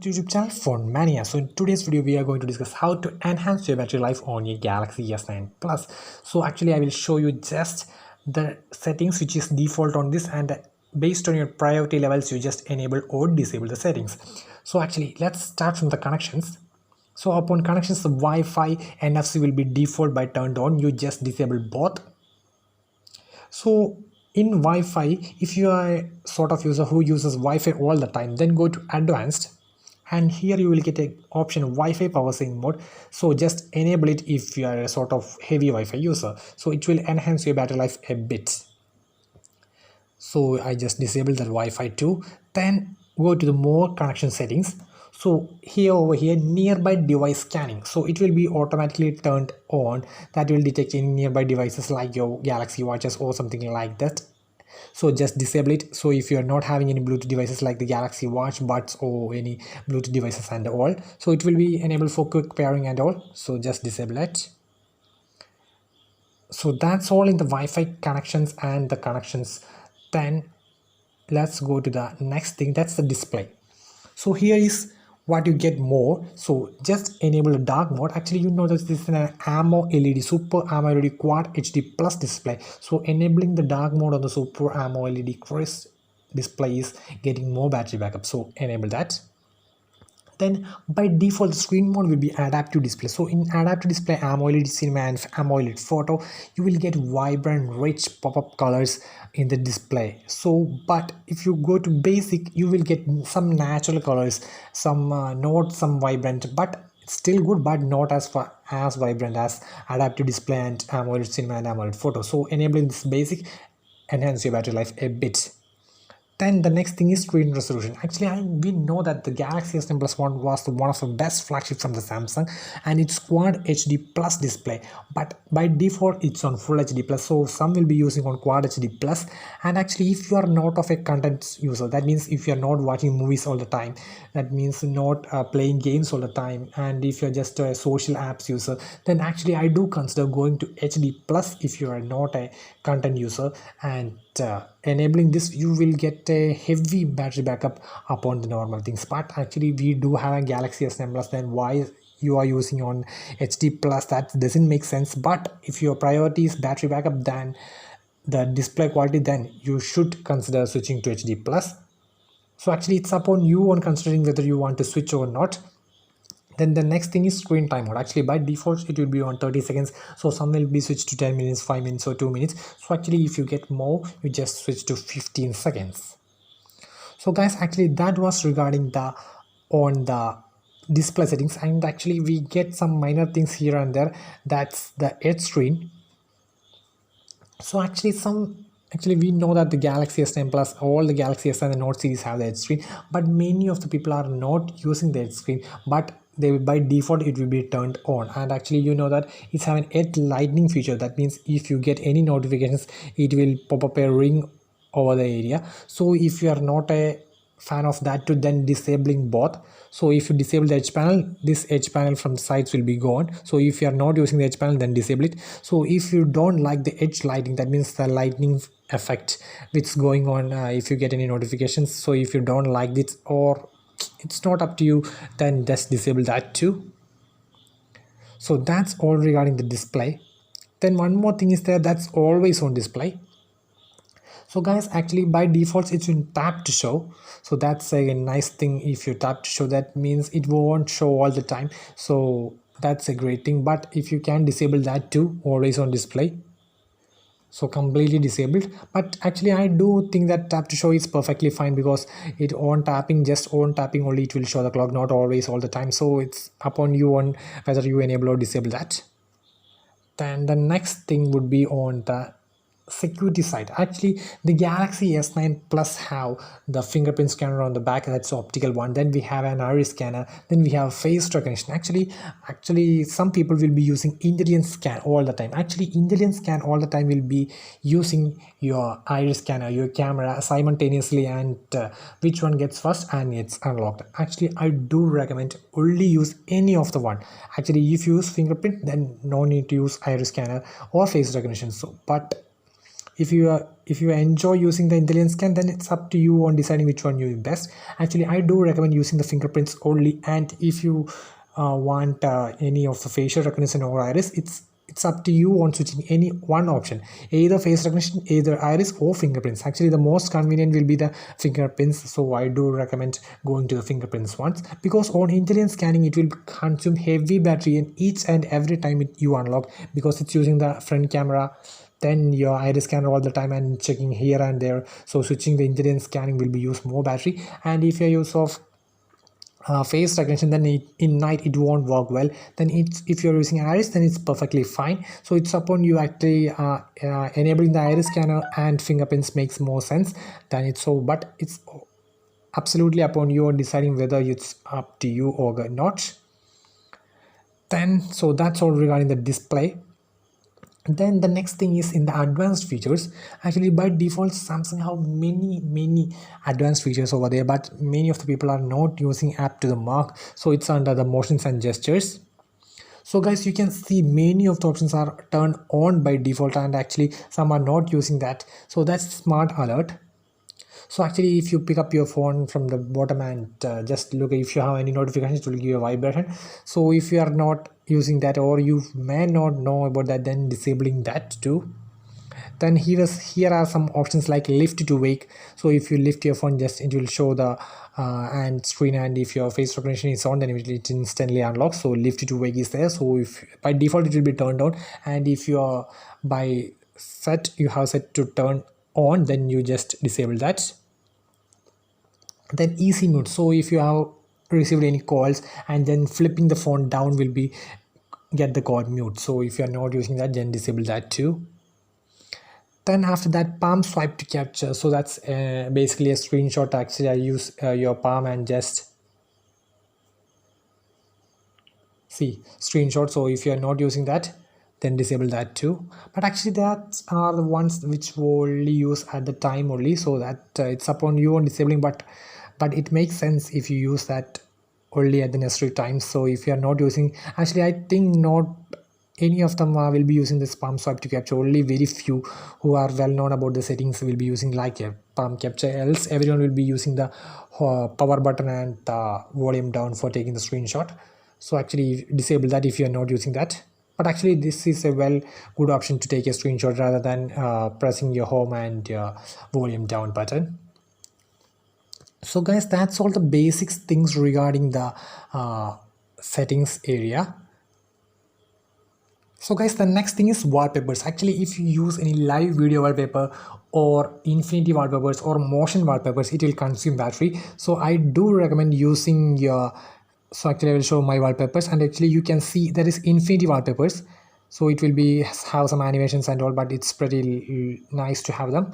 to YouTube channel Phone Mania. So in today's video we are going to discuss how to enhance your battery life on your Galaxy S9 Plus. So actually I will show you just the settings which is default on this, and based on your priority levels you just enable or disable the settings. So actually let's start from the connections. So upon connections, the Wi-Fi NFC will be default by turned on. You just disable both. So in Wi-Fi, if you are a sort of user who uses Wi-Fi all the time, then go to advanced, and here you will get a option Wi-Fi power saving mode. So just enable it if you are a sort of heavy Wi-Fi user, so it will enhance your battery life a bit. So I just disabled that Wi-Fi too. Then go to the more connection settings. So here over here, nearby device scanning, so it will be automatically turned on. That will detect any nearby devices like your Galaxy watches or something like that. So just disable it. So if you are not having any Bluetooth devices like the Galaxy watch buds or any Bluetooth devices and all, so it will be enabled for quick pairing and all, so just disable it. So that's all in the Wi-Fi connections and the connections. Then let's go to the next thing, that's the display. So here is what you get more. So just enable the dark mode. Actually you know that this is an AMO LED, Super AMO LED Quad HD Plus display. So enabling the dark mode on the Super AMO LED Crisp display is getting more battery backup, so enable that. Then by default the screen mode will be adaptive display. So in adaptive display, AMOLED cinema and AMOLED photo, you will get vibrant rich pop-up colors in the display. So but if you go to basic, you will get some natural colors, some not some vibrant, but it's still good but not as vibrant as adaptive display and AMOLED cinema and AMOLED photo. So enabling this basic enhance your battery life a bit. Then the next thing is screen resolution. Actually, we know that the Galaxy S10 Plus one was one of the best flagship from the Samsung, and it's Quad HD Plus display. But by default, it's on Full HD Plus. So some will be using on Quad HD Plus. And actually, if you are not of a content user, that means if you are not watching movies all the time, that means not playing games all the time, and if you're just a social apps user, then actually I do consider going to HD Plus if you are not a content user. And enabling this, you will get a heavy battery backup upon the normal things. But actually we do have a Galaxy S10 Plus, then why you are using on HD Plus? That doesn't make sense. But if your priority is battery backup, then the display quality, then you should consider switching to HD Plus. So actually it's upon you on considering whether you want to switch or not. Then the next thing is screen time mode. Actually by default it will be on 30 seconds, so some will be switched to 10 minutes, 5 minutes or 2 minutes. So actually if you get more, you just switch to 15 seconds. So guys, actually that was regarding the display settings. And actually we get some minor things here and there, that's the edge screen. So actually we know that the Galaxy S10 Plus, all the Galaxy S and the Note series have the edge screen, but many of the people are not using the edge screen, but they by default it will be turned on. And actually you know that it's having edge lightning feature. That means if you get any notifications, it will pop up a ring over the area. So if you are not a fan of that too, then disabling both. So if you disable the edge panel, this edge panel from the sides will be gone. So if you are not using the edge panel, then disable it. So if you don't like the edge lighting, that means the lightning effect which is going on if you get any notifications, so if you don't like this or it's not up to you, then just disable that too. So that's all regarding the display. Then one more thing is there, that's always on display. So guys, actually by default it's in tap to show. So that's a nice thing. If you tap to show, that means it won't show all the time, so that's a great thing. But if you can disable that too, always on display, so completely disabled. But actually I do think that tap to show is perfectly fine, because it on tapping, just on tapping only, it will show the clock, not always all the time. So it's upon you on whether you enable or disable that. Then the next thing would be on the security side. Actually the Galaxy S9 Plus have the fingerprint scanner on the back, that's optical one. Then we have an iris scanner, then we have face recognition. Actually some people will be using intelligent scan all the time. Actually intelligent scan all the time will be using your iris scanner, your camera simultaneously, and which one gets first and it's unlocked. Actually I do recommend only use any of the one. Actually if you use fingerprint, then no need to use iris scanner or face recognition. So but if you enjoy using the intelligence scan, then it's up to you on deciding which one you best. Actually, I do recommend using the fingerprints only, and if you want any of the facial recognition or iris, it's up to you on switching any one option, either face recognition, either iris or fingerprints. Actually, the most convenient will be the fingerprints, so I do recommend going to the fingerprints once, because on intelligence scanning it will consume heavy battery in each and every time you unlock, because it's using the front camera, then your iris scanner all the time and checking here and there. So switching the intelligence scanning will be use more battery, and if you use of face recognition, then in night it won't work well. Then if you're using iris, then it's perfectly fine. So it's upon you actually enabling the iris scanner and fingerprints makes more sense than it's so, but it's absolutely upon you on deciding whether it's up to you or not. Then so that's all regarding the display. Then the next thing is in the advanced features. Actually, by default Samsung have many advanced features over there, but many of the people are not using app to the mark, so it's under the motions and gestures. So guys, you can see many of the options are turned on by default, and actually some are not using that. So that's smart alert. So actually, if you pick up your phone from the bottom and just look, if you have any notifications, it will give you a vibration. So if you are not using that, or you may not know about that, then disabling that too. Then here are some options like lift to wake. So if you lift your phone, just it will show the and screen, and if your face recognition is on, then it instantly unlocks. So lift to wake is there. So if by default it will be turned on, and if you are by set you have set to turn on, then you just disable that. Then easy mute. So if you have received any calls, and then flipping the phone down will be get the call mute. So if you are not using that, then disable that too. Then after that, palm swipe to capture. So that's basically a screenshot. Actually, I use your palm and just see screenshot. So if you are not using that, then disable that too. But actually that are the ones which will only use at the time only, so that it's upon you on disabling, but it makes sense if you use that only at the necessary times. So if you are not using, actually I think not any of them will be using this palm swipe to capture. Only very few who are well known about the settings will be using like a palm capture, else everyone will be using the power button and the volume down for taking the screenshot. So actually disable that if you are not using that. But actually this is a good option to take a screenshot rather than pressing your home and your volume down button. So guys, that's all the basics things regarding the settings area. So guys, the next thing is wallpapers. Actually, if you use any live video wallpaper or infinity wallpapers or motion wallpapers, it will consume battery. So I do recommend using your, so actually I will show my wallpapers, and actually you can see there is infinity wallpapers. So it will be have some animations and all, but it's pretty nice to have them.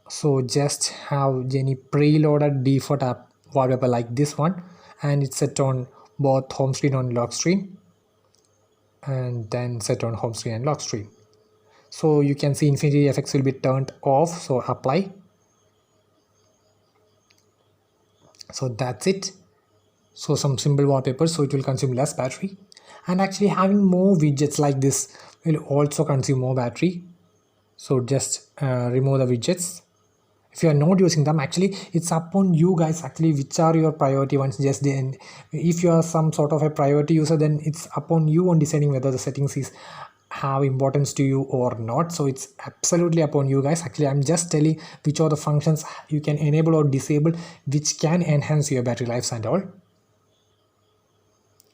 So just have any preloaded default app wallpaper like this one, and it's set on both home screen and lock screen, and then set on home screen and lock screen. So you can see infinity effects will be turned off, so apply. So that's it. So some simple wallpapers, so it will consume less battery. And actually having more widgets like this will also consume more battery. So just remove the widgets if you are not using them. Actually it's upon you guys actually which are your priority ones. Just then, if you are some sort of a priority user, then it's upon you on deciding whether the settings is have importance to you or not. So it's absolutely upon you guys. Actually I'm just telling which are the functions you can enable or disable which can enhance your battery lives and all.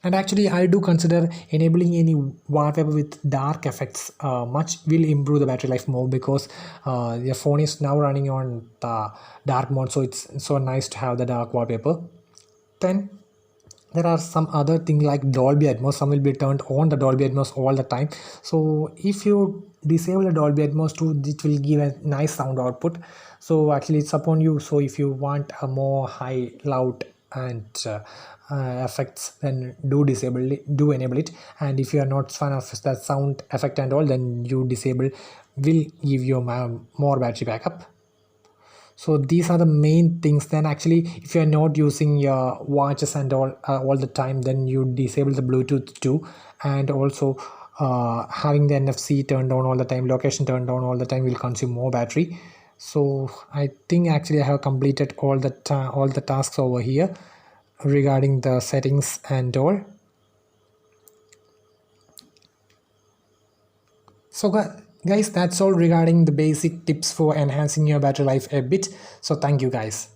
And actually I do consider enabling any wallpaper with dark effects much will improve the battery life more, because your phone is now running on the dark mode, so it's so nice to have the dark wallpaper. Then there are some other things like Dolby Atmos. Some will be turned on the Dolby Atmos all the time. So if you disable the Dolby Atmos too, it will give a nice sound output. So actually it's upon you. So if you want a more high loud and effects, then do disable it, do enable it. And if you are not fan of that sound effect and all, then you disable will give you more battery backup. So these are the main things. Then actually if you are not using your watches and all the time, then you disable the Bluetooth too, and also having the NFC turned on all the time, location turned on all the time will consume more battery. So I think actually I have completed all the tasks over here regarding the settings and all. So guys, that's all regarding the basic tips for enhancing your battery life a bit. So thank you guys.